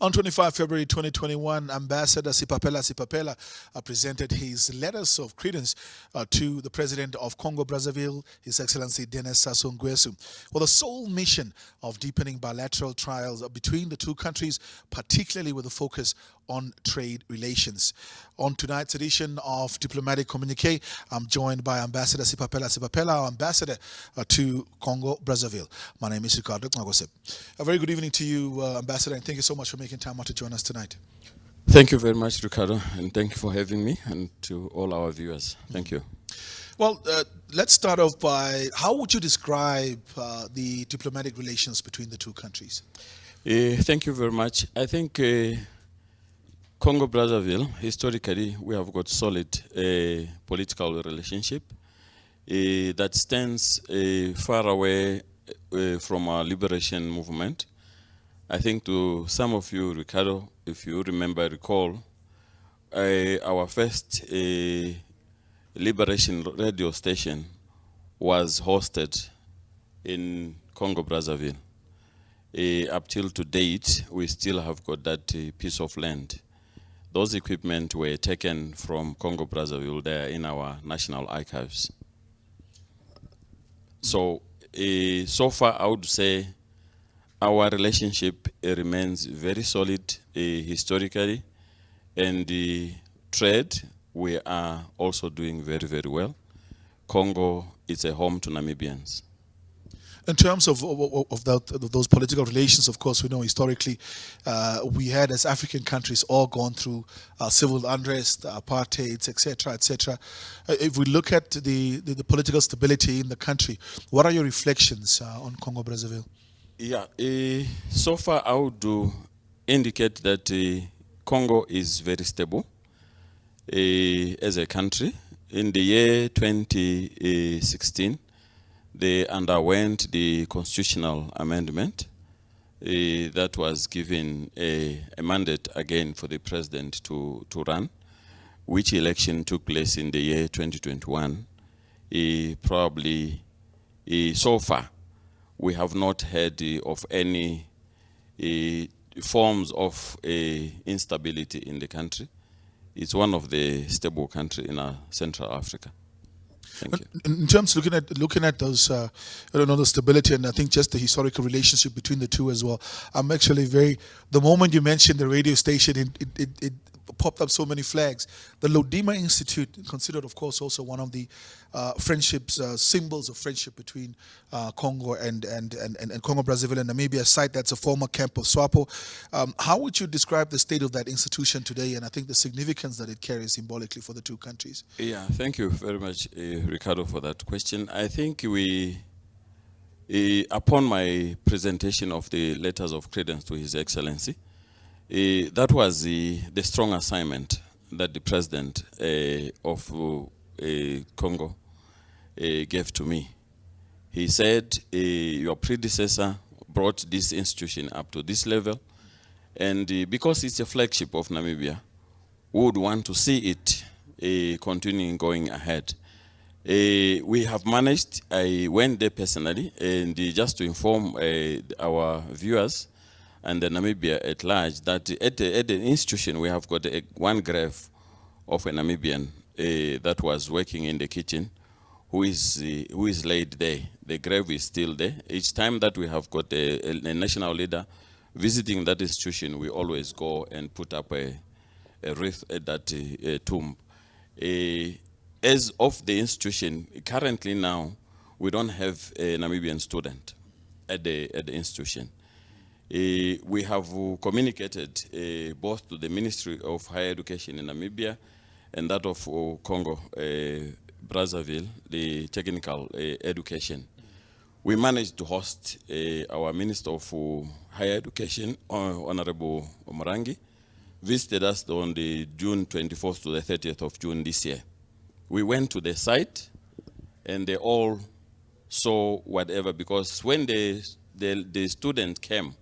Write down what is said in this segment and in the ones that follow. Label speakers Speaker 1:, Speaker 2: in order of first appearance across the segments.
Speaker 1: On 25 February 2021, Ambassador Sipapela Cletius Sipapela presented his letters of credence to the President of Congo Brazzaville, His Excellency Denis Sassou Nguesso, for the sole mission of deepening bilateral ties between the two countries, particularly with a focus on trade relations. On tonight's edition of Diplomatic Communique, I'm joined by Ambassador Sipapela Cletius Sipapela, Ambassador to Congo Brazzaville. My name is Ricardo Nguesso. A very good evening to you, Ambassador, and thank you so much for making time out to join us tonight.
Speaker 2: Thank you very much, Ricardo, and thank you for having me, and to all our viewers. Thank you.
Speaker 1: Well, let's start off by, how would you describe the diplomatic relations between the two countries?
Speaker 2: Thank you very much. I think Congo Brazzaville, historically, we have got solid political relationship that stands far away from our liberation movement. I think to some of you, Ricardo, if you recall, our first liberation radio station was hosted in Congo Brazzaville. Up till to date, we still have got that piece of land. Those equipment were taken from Congo Brazzaville there in our national archives. So, so far I would say our relationship remains very solid historically, and the trade we are also doing very, very well. Congo is a home to Namibians.
Speaker 1: In terms of those political relations, of course, we know historically we had, as African countries, all gone through civil unrest, apartheid, etc., etc. If we look at the political stability in the country, what are your reflections on Congo Brazzaville?
Speaker 2: Yeah, so far I would indicate that Congo is very stable as a country. In the year 2016, they underwent the constitutional amendment that was given a mandate again for the president to run, which election took place in the year 2021. Probably so far, we have not heard of any forms of instability in the country. It's one of the stable countries in Central Africa. Thank you.
Speaker 1: In terms of looking at those, I don't know, the stability, and I think just the historical relationship between the two as well. I'm actually the moment you mentioned the radio station, it popped up so many flags. The Lodima Institute, considered, of course, also one of the friendships, symbols of friendship between Congo and Congo Brazzaville and Namibia, a site that's a former camp of SWAPO. How would you describe the state of that institution today, and I think the significance that it carries symbolically for the two countries?
Speaker 2: Yeah, thank you very much, Ricardo, for that question. I think upon my presentation of the letters of credence to His Excellency, that was the strong assignment that the president of Congo gave to me. He said, your predecessor brought this institution up to this level, and because it's a flagship of Namibia, we would want to see it continuing going ahead. We have managed. I went there personally, and just to inform our viewers and the Namibia at large, that at the institution we have got one grave of a Namibian that was working in the kitchen, who is laid there. The grave is still there. Each time that we have got a national leader visiting that institution, we always go and put up a wreath at that tomb. As of the institution, currently now, we don't have a Namibian student at the institution. We have communicated both to the Ministry of Higher Education in Namibia and that of Congo Brazzaville, the technical education. We managed to host our Minister of Higher Education, Honorable Omorangi, visited us on the June 24th to the 30th of June this year. We went to the site, and they all saw whatever, because when the student came,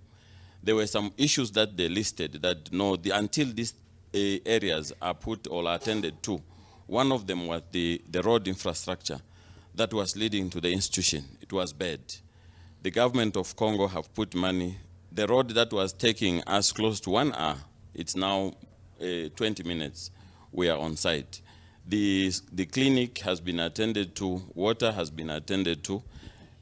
Speaker 2: there were some issues that they listed that until these areas are put or attended to. One of them was the road infrastructure that was leading to the institution. It was bad. The government of Congo have put money the road that was taking us close to 1 hour, it's now 20 minutes. We are on site. The clinic has been attended to, water has been attended to,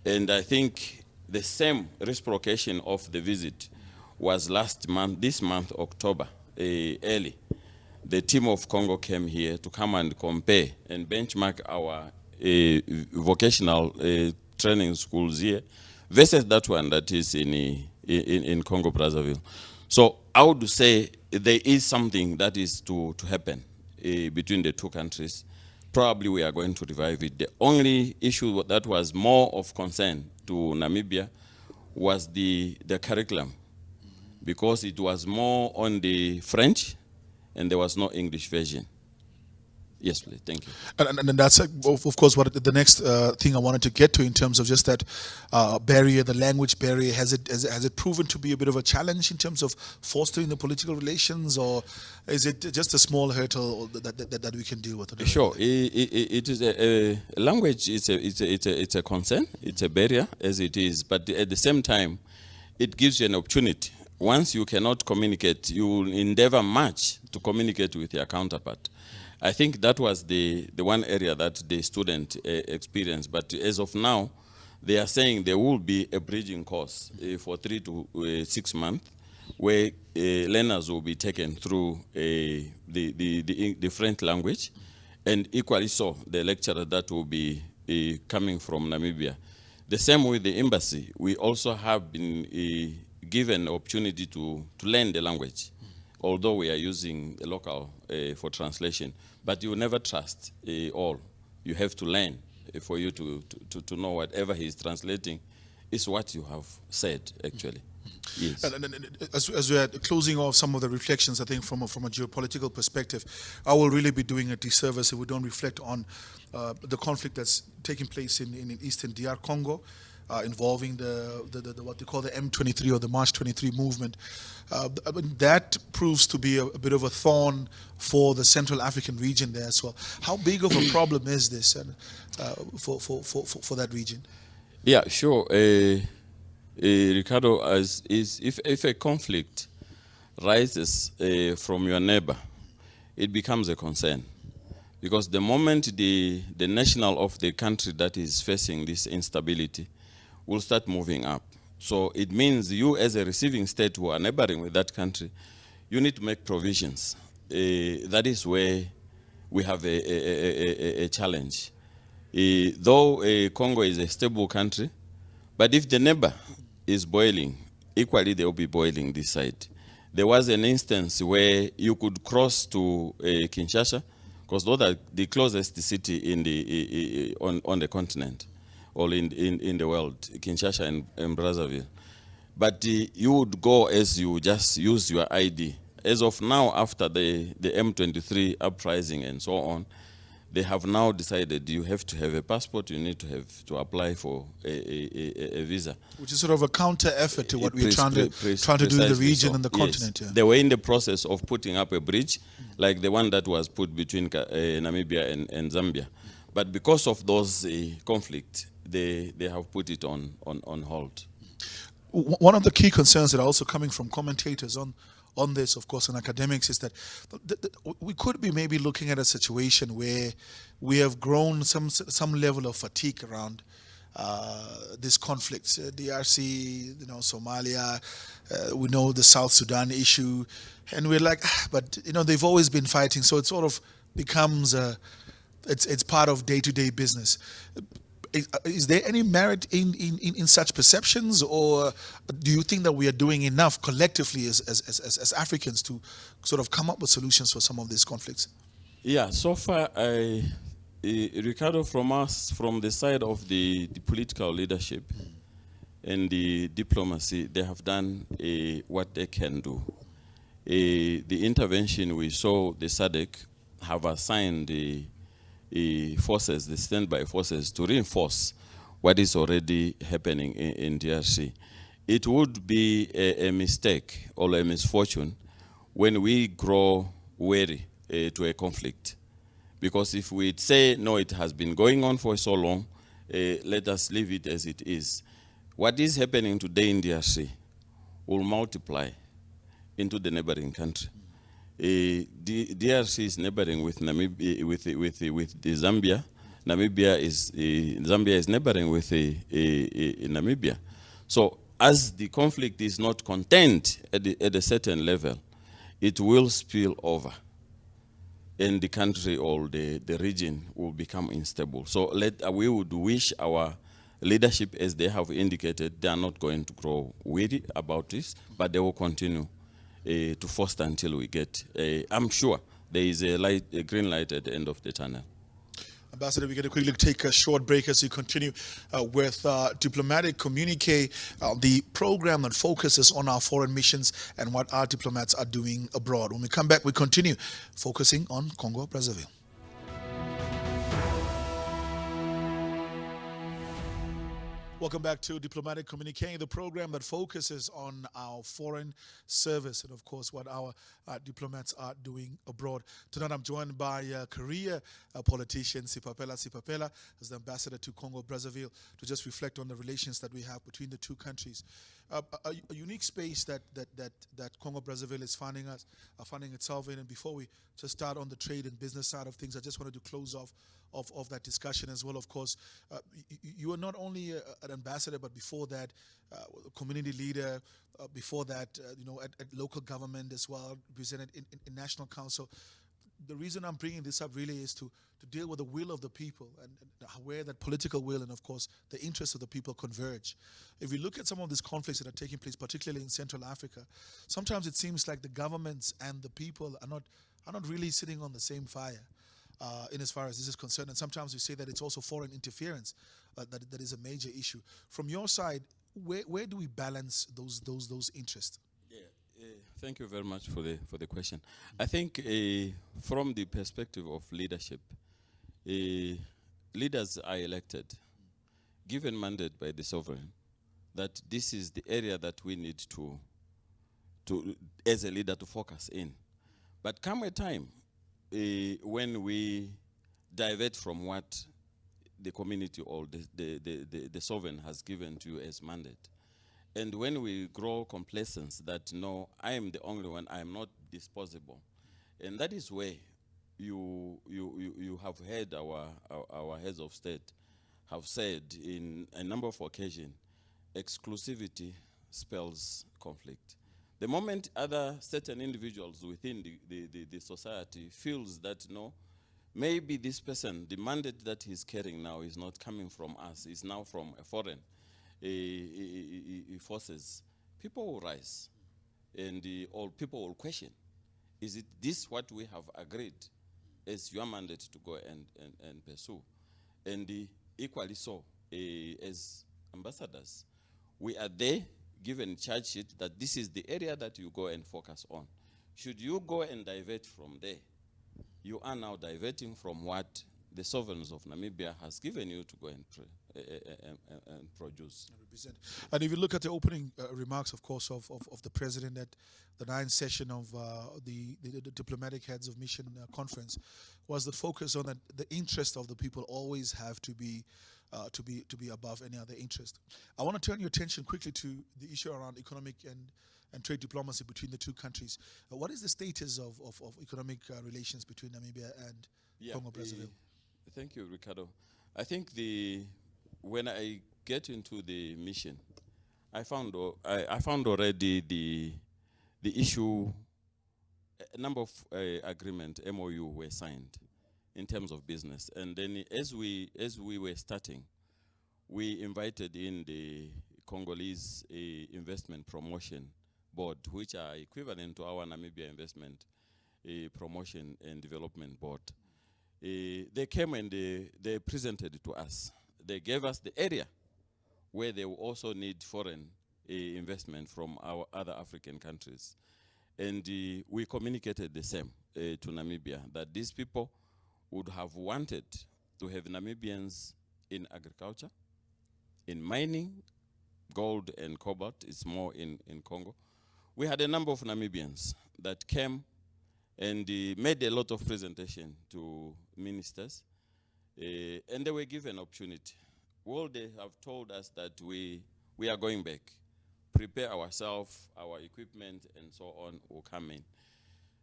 Speaker 2: and I think the same reciprocation of the visit was last month, this month, October, early. The team of Congo came here to come and compare and benchmark our vocational training schools here versus that one that is in Congo Brazzaville. So I would say there is something that is to happen between the two countries. Probably we are going to revive it. The only issue that was more of concern to Namibia was the curriculum, because it was more on the French and there was no English version. Yes, please. Thank you.
Speaker 1: And that's, of course, what the next thing I wanted to get to in terms of just that barrier, the language barrier. Has it proven to be a bit of a challenge in terms of fostering the political relations, or is it just a small hurdle that we can deal with?
Speaker 2: Sure. It is a language. It's a concern. It's a barrier as it is, but at the same time, it gives you an opportunity. Once you cannot communicate, you will endeavor much to communicate with your counterpart. I think that was the one area that the student experienced. But as of now, they are saying there will be a bridging course for 3 to 6 months, where learners will be taken through the French language, and equally so, the lecturer that will be coming from Namibia. The same with the embassy. We also have been given the opportunity to learn the language, although we are using the local for translation. But you never trust all. You have to learn for you to know whatever he is translating is what you have said, actually. Yes.
Speaker 1: And as we are closing off some of the reflections, I think from a geopolitical perspective, I will really be doing a disservice if we don't reflect on the conflict that's taking place in eastern DR Congo, involving the what they call the M23 or the March 23 movement. I mean, that proves to be a bit of a thorn for the Central African region there as well. How big of a problem is this for that region?
Speaker 2: Yeah, sure. Ricardo, if a conflict rises from your neighbor, it becomes a concern. Because the moment the national of the country that is facing this instability will start moving up. So it means you as a receiving state who are neighboring with that country, you need to make provisions. That is where we have a challenge. Though Congo is a stable country, but if the neighbor is boiling, equally they will be boiling this side. There was an instance where you could cross to Kinshasa, because those are the closest city in the on the continent, or in the world, Kinshasa and Brazzaville. But you would go as you just use your ID. As of now, after the M23 uprising and so on, they have now decided you have to have a passport, you need to apply for a visa.
Speaker 1: Which is sort of a counter effort to what we're trying to do in the region and the continent.
Speaker 2: Yeah. They were in the process of putting up a bridge, like the one that was put between Namibia and Zambia. But because of those conflicts, they have put it on hold.
Speaker 1: One of the key concerns that are also coming from commentators on this, of course, and academics, is that we could be maybe looking at a situation where we have grown some level of fatigue around these conflicts. DRC, Somalia, we know the South Sudan issue, and we're like, but they've always been fighting, so it sort of becomes it's part of day-to-day business. Is there any merit in such perceptions, or do you think that we are doing enough collectively as Africans to sort of come up with solutions for some of these conflicts?
Speaker 2: Yeah, so far, Ricardo, from the side of the political leadership and the diplomacy, they have done what they can do. The intervention we saw, the SADC have assigned the forces, the standby forces, to reinforce what is already happening in DRC. It would be a mistake or a misfortune when we grow weary to a conflict. Because if we say, no, it has been going on for so long, let us leave it as it is. What is happening today in DRC will multiply into the neighboring country. DRC is neighboring with Namibia, with the Zambia. Zambia is neighboring with Namibia. So as the conflict is not contained at a certain level, it will spill over, and the country or the region will become unstable. So we would wish our leadership, as they have indicated, they are not going to grow weary about this, but they will continue to foster until we get, I'm sure there is a green light at the end of the tunnel.
Speaker 1: Ambassador, we're going to quickly take a short break as we continue with Diplomatic COMMUNIQUE, the program that focuses on our foreign missions and what our diplomats are doing abroad. When we come back, we continue focusing on Congo Brazzaville. Welcome back to Diplomatic COMMUNIQUE, the program that focuses on our foreign service and, of course, what our diplomats are doing abroad. Tonight, I'm joined by career politician Sipapela Cletius, as the ambassador to Congo Brazzaville, to just reflect on the relations that we have between the two countries. A unique space that Congo Brazzaville is finding itself in. And before we just start on the trade and business side of things, I just wanted to close off of that discussion as well. Of course, you are not only an ambassador, but before that, community leader. Before that, at local government as well, represented in national council. The reason I'm bringing this up really is to deal with the will of the people and where that political will and, of course, the interests of the people converge. If we look at some of these conflicts that are taking place, particularly in Central Africa, sometimes it seems like the governments and the people are not really sitting on the same fire. In as far as this is concerned, and sometimes we say that it's also foreign interference that is a major issue. From your side, where do we balance those interests?
Speaker 2: Thank you very much for the question. I think from the perspective of leadership, leaders are elected, given mandate by the sovereign, that this is the area that we need to as a leader to focus in. But come a time when we divert from what the community or the sovereign has given to you as mandate, and when we grow complacent that, no, I am the only one, I am not disposable, and that is where you have heard our heads of state have said in a number of occasions, exclusivity spells conflict. The moment other certain individuals within the society feels that, no, maybe this person, the mandate that he's carrying now is not coming from us, is now from a foreign forces, people will rise and all people will question, is it this what we have agreed as your mandate to go and pursue? And equally so, as ambassadors, we are there given charge sheet that this is the area that you go and focus on. Should you go and divert from there, you are now diverting from what the sovereigns of Namibia has given you to go and produce.
Speaker 1: And if you look at the opening remarks, of course, of the president at the 9th session of the diplomatic heads of mission conference, was the focus on that the interest of the people always have to be above any other interest. I want to turn your attention quickly to the issue around economic and trade diplomacy between the two countries. What is the status of economic relations between Namibia and Congo Brazzaville?
Speaker 2: Thank you, Ricardo. I think when I get into the mission, I found already the issue, a number of agreement MOU were signed in terms of business, and then as we were starting, we invited in the Congolese Investment Promotion Board, which are equivalent to our Namibia Investment Promotion and Development Board. They came and they presented it to us. They gave us the area where they will also need foreign investment from our other African countries. And we communicated the same to Namibia, that these people would have wanted to have Namibians in agriculture, in mining, gold and cobalt, it's more in Congo. We had a number of Namibians that came and made a lot of presentation to ministers, and they were given opportunity. Well, they have told us that we are going back prepare ourselves, our equipment and so on will come in.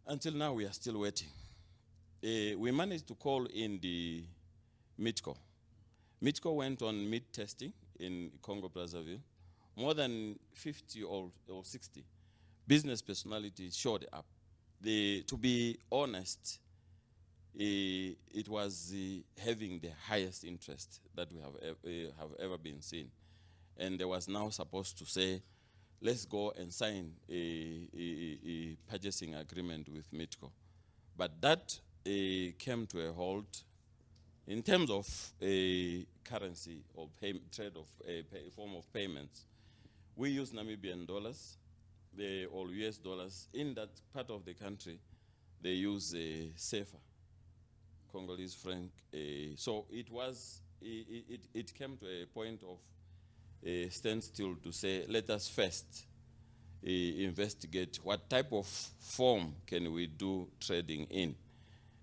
Speaker 2: Until now, we are still waiting. We managed to call in the MITCO. MITCO went on meat testing in Congo Brazzaville. More than 50 or 60 business personalities showed up. To be honest, it was having the highest interest that we have ever been seen. And there was now supposed to say, let's go and sign a purchasing agreement with MITCO. But that came to a halt in terms of currency or trade of form of payments. We use Namibian dollars or US dollars. In that part of the country, they use CFA, Congolese franc. So it came to a point of standstill to say, let us first investigate what type of form can we do trading in.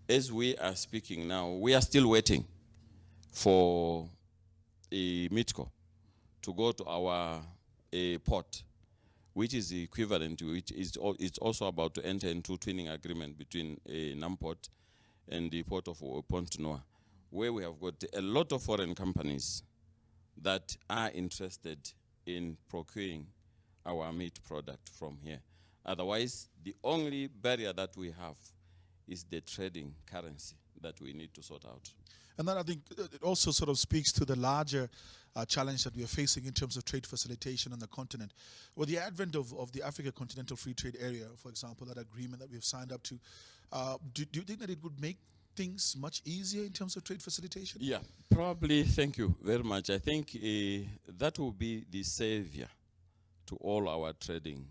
Speaker 2: As we are speaking now, we are still waiting for a MITCO to go to our port, which is equivalent to which is it's also about to enter into twinning agreement between Namport and the port of Pont-Noir, where we have got a lot of foreign companies that are interested in procuring our meat product from here. Otherwise, the only barrier that we have is the trading currency that we need to sort out.
Speaker 1: And then I think it also sort of speaks to the larger challenge that we are facing in terms of trade facilitation on the continent. With the advent of the Africa Continental Free Trade Area, for example, that agreement that we've signed up to, do you think that it would make things much easier in terms of trade facilitation?
Speaker 2: Yeah, probably. Thank you very much. I think that will be the savior to all our trading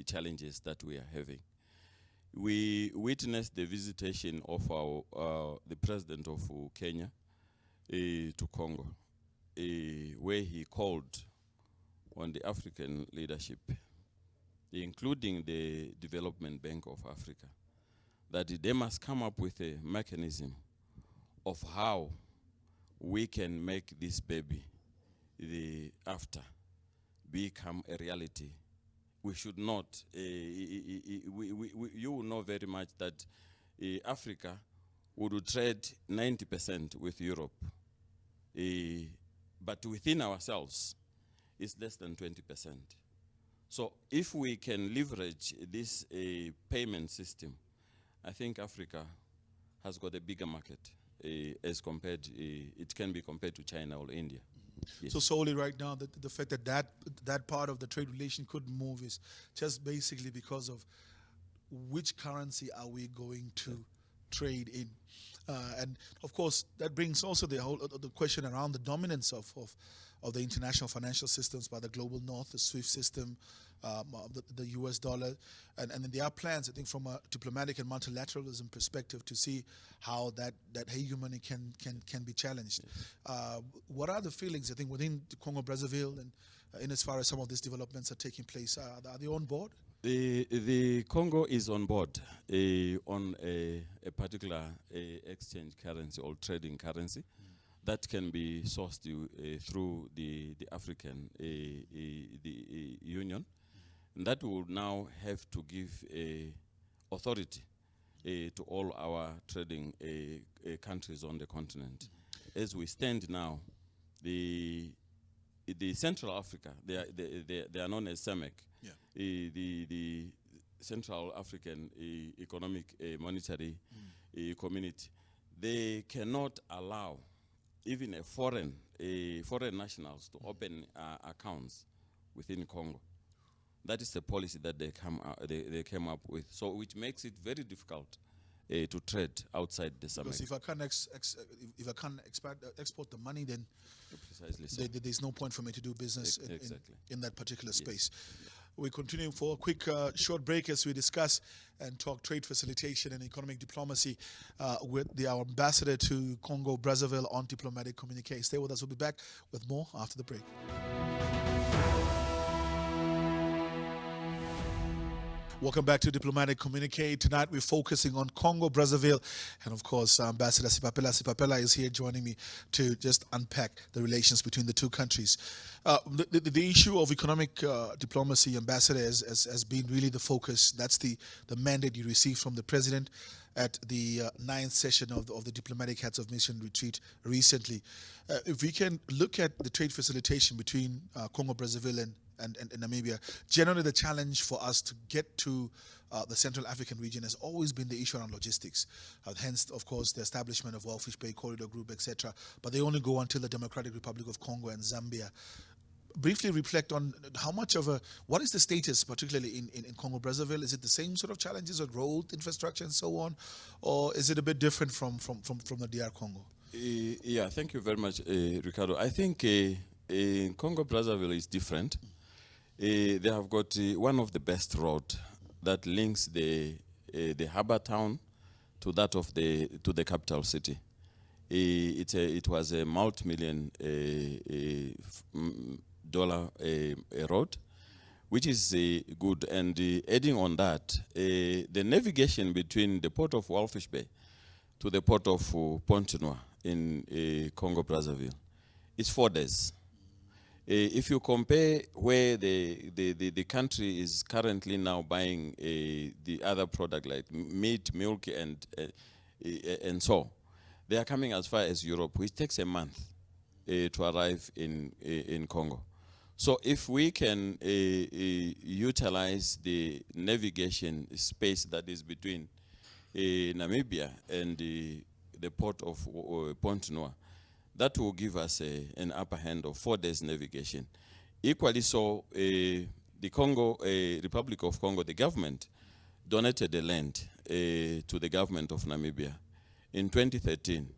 Speaker 2: challenges that we are having. We witnessed the visitation of the president of Kenya to Congo, where he called on the African leadership, including the Development Bank of Africa, that they must come up with a mechanism of how we can make this baby, the after, become a reality. We should not, you will know very much that Africa would trade 90% with Europe. But within ourselves, it's less than 20%. So if we can leverage this payment system, I think Africa has got a bigger market as compared, it can be compared to China or India. Yes.
Speaker 1: So solely right now, the fact that part of the trade relation could move is just basically because of which currency are we going to trade in, and of course that brings also the question around the dominance of the international financial systems by the global north, the SWIFT system, the US dollar, and there are plans, I think, from a diplomatic and multilateralism perspective to see how that hegemony can be challenged. Yes. What are the feelings, I think, within the Congo Brazzaville and in as far as some of these developments are taking place? Are they on board?
Speaker 2: The Congo is on board on a particular exchange currency or trading currency that can be sourced through the African Union. And that will now have to give authority to all our trading countries on the continent. As we stand now, the Central Africa, they are known as CEMEC. Yeah. The Central African Economic Monetary Community, they cannot allow even foreign nationals to open accounts within Congo. That is the policy that they came up with. So which makes it very difficult to trade outside the summit.
Speaker 1: Because if I can't export the money, then precisely so. There's no point for me to do business in that particular space. Yes. We continue for a quick short break as we discuss and talk trade facilitation and economic diplomacy with our ambassador to Congo Brazzaville on diplomatic communique. Stay with us. We'll be back with more after the break. Welcome back to Diplomatic Communique. Tonight we're focusing on Congo Brazzaville, and of course Ambassador Sipapela Sipapela is here joining me to just unpack the relations between the two countries. The issue of economic diplomacy, Ambassador, has been really the focus. That's the mandate you received from the President at the 9th session of the Diplomatic Heads of Mission retreat recently. If we can look at the trade facilitation between Congo Brazzaville and Namibia, generally the challenge for us to get to the Central African region has always been the issue around logistics. Hence, of course, the establishment of Wellfish Bay Corridor Group, etc. But they only go until the Democratic Republic of Congo and Zambia. Briefly reflect on how much of what is the status, particularly in Congo Brazzaville? Is it the same sort of challenges of road, infrastructure, and so on, or is it a bit different from the DR Congo?
Speaker 2: Yeah, thank you very much, Ricardo. I think Congo Brazzaville is different. They have got one of the best roads that links the harbor town to that of the capital city. It was a multi-million dollar road, which is good. And adding on that, the navigation between the port of Wellfish Bay to the port of Pointe-Noire in Congo Brazzaville is 4 days. If you compare where the country is currently now buying the other product like meat, milk, and so, they are coming as far as Europe, which takes a month to arrive in Congo. So if we can utilize the navigation space that is between Namibia and the port of Pointe-Noire, that will give us an upper hand of 4 days navigation. Equally so, the Republic of Congo, the government, donated the land to the government of Namibia in 2013.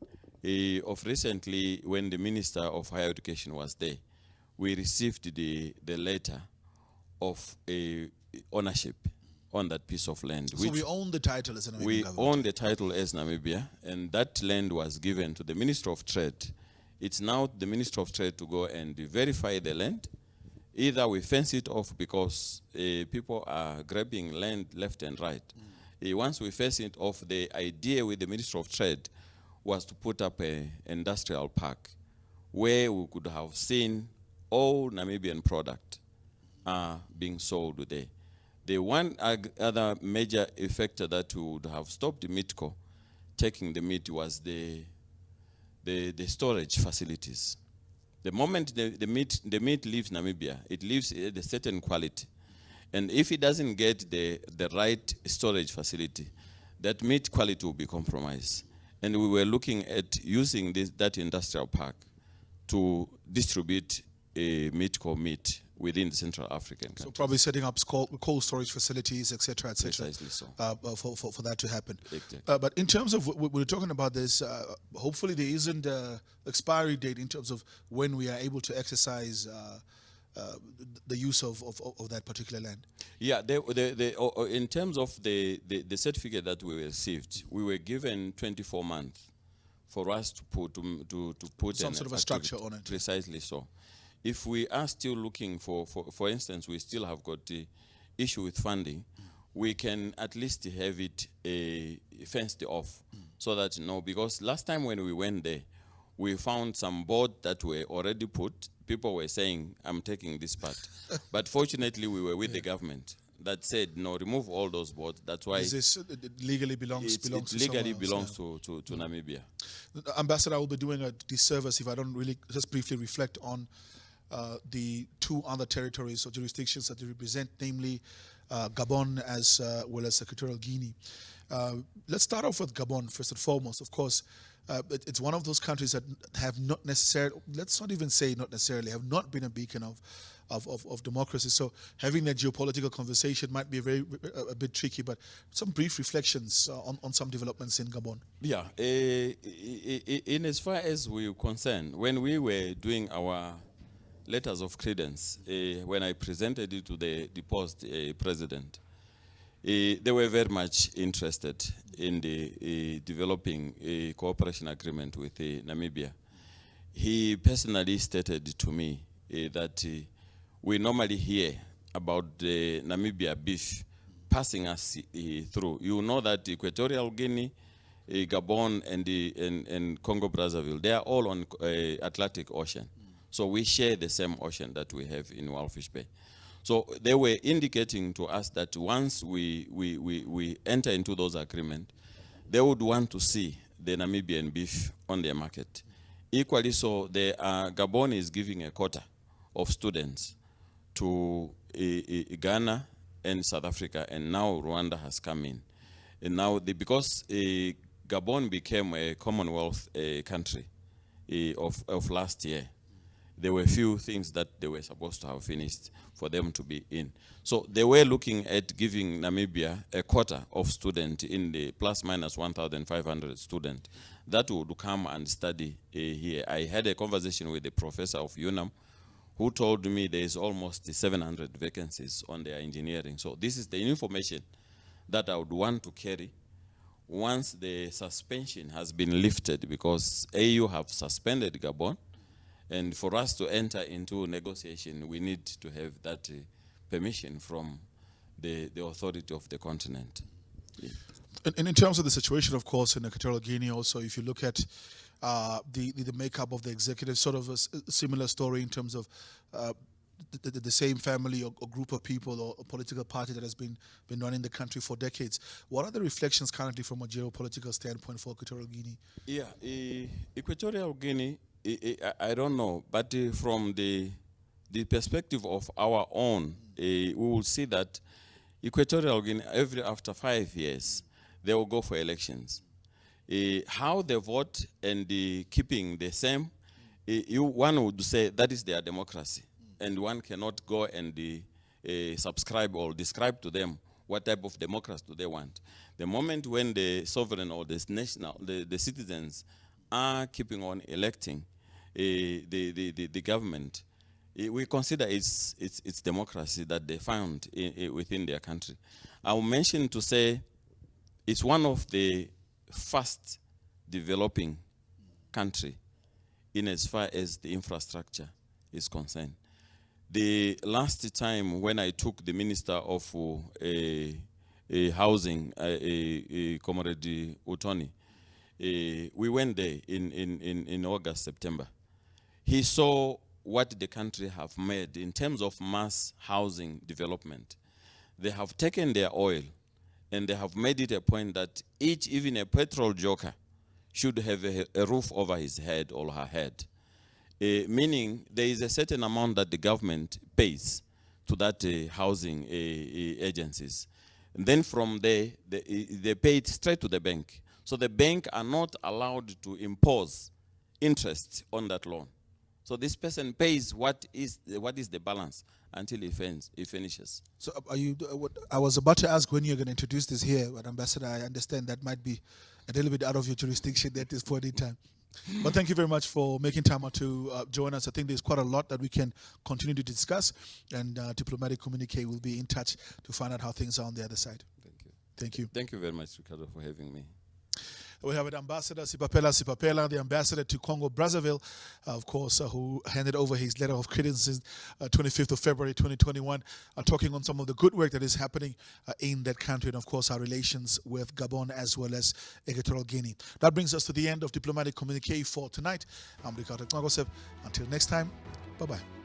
Speaker 2: Of recently, when the Minister of Higher Education was there, we received the letter of ownership on that piece of land.
Speaker 1: So we own the title as a Namibian government? We
Speaker 2: own the title as Namibia, and that land was given to the Minister of Trade. It's now the Minister of Trade to go and verify the land. Either we fence it off because people are grabbing land left and right. Once we fence it off, the idea with the Minister of Trade was to put up an industrial park where we could have seen all Namibian product being sold there. The one other major factor that would have stopped the meatco taking the meat was the storage facilities. The moment the meat leaves Namibia, it leaves at a certain quality. And if it doesn't get the right storage facility, that meat quality will be compromised. And we were looking at using that industrial park to distribute meatco meat within the Central African countries.
Speaker 1: So probably setting up cold storage facilities, etc., etc.
Speaker 2: Precisely so.
Speaker 1: For that to happen.
Speaker 2: Exactly.
Speaker 1: But in terms of, we're talking about this, hopefully there isn't an expiry date in terms of when we are able to exercise the use of that particular land.
Speaker 2: Yeah, in terms of the certificate that we received, we were given 24 months for us to put
Speaker 1: some sort of a structure on it.
Speaker 2: Precisely so. If we are still looking for instance, we still have got the issue with funding, we can at least have it fenced off so that, because last time when we went there, we found some boards that were already put. People were saying, I'm taking this part. But fortunately, we were with the government that said, no, remove all those boards. That's why
Speaker 1: it legally belongs to
Speaker 2: Namibia.
Speaker 1: Ambassador, I will be doing a disservice if I don't really just briefly reflect on the two other territories or jurisdictions that they represent, namely Gabon as well as Equatorial Guinea. Let's start off with Gabon first and foremost. Of course, it's one of those countries that have not necessarily, let's not even say not necessarily, have not been a beacon of democracy. So having that geopolitical conversation might be a bit tricky, but some brief reflections on some developments in Gabon.
Speaker 2: Yeah, in as far as we're concerned, when we were doing our letters of credence, when I presented it to the deposed president, they were very much interested in the developing a cooperation agreement with Namibia. He personally stated to me that we normally hear about the Namibia beef passing us through. You know that Equatorial Guinea, Gabon, and Congo Brazzaville, they are all on Atlantic Ocean. So we share the same ocean that we have in Walfish Bay. So they were indicating to us that once we enter into those agreements, they would want to see the Namibian beef on their market. Equally so, Gabon is giving a quota of students to Ghana and South Africa, and now Rwanda has come in. And now, because Gabon became a Commonwealth country of last year, there were few things that they were supposed to have finished for them to be in. So they were looking at giving Namibia a quota of students in the plus minus 1,500 students that would come and study here. I had a conversation with the professor of UNAM who told me there is almost 700 vacancies on their engineering. So this is the information that I would want to carry once the suspension has been lifted, because AU have suspended Gabon. And for us to enter into negotiation, we need to have that permission from the authority of the continent. Yeah.
Speaker 1: And in terms of the situation, of course, in Equatorial Guinea also, if you look at the makeup of the executive, sort of a similar story in terms of the same family or group of people or political party that has been running the country for decades. What are the reflections currently from a geopolitical standpoint for Equatorial Guinea?
Speaker 2: Yeah, Equatorial Guinea, I don't know, but from the perspective of our own, we will see that Equatorial Guinea, after 5 years, they will go for elections. How they vote and keeping the same, one would say that is their democracy, and one cannot go and subscribe or describe to them what type of democracy do they want. The moment when the sovereign or the citizens are keeping on electing the government, we consider it's democracy that they found within their country. I will mention to say it's one of the fast developing country in as far as the infrastructure is concerned. The last time when I took the Minister of Housing, Comrade Utoni, we went there in August, September. He saw what the country have made in terms of mass housing development. They have taken their oil and they have made it a point that even a petrol joker should have a roof over his head or her head. Meaning there is a certain amount that the government pays to that housing agencies. And then from there, they pay it straight to the bank. So the bank are not allowed to impose interest on that loan. So this person pays what is the balance until he finishes.
Speaker 1: So I was about to ask when you're going to introduce this here, but Ambassador, I understand that might be a little bit out of your jurisdiction at this point in time. But thank you very much for making time out to join us. I think there's quite a lot that we can continue to discuss, and Diplomatic Communique will be in touch to find out how things are on the other side.
Speaker 2: Thank you.
Speaker 1: Thank you.
Speaker 2: Thank you very much, Ricardo, for having me.
Speaker 1: We have Ambassador Sipapela Cletius, the ambassador to Congo Brazzaville, of course, who handed over his letter of credence 25th of February 2021, talking on some of the good work that is happening in that country, and of course our relations with Gabon as well as Equatorial Guinea. That brings us to the end of Diplomatic Communique for tonight. I'm Ricardo. Until next time, bye-bye.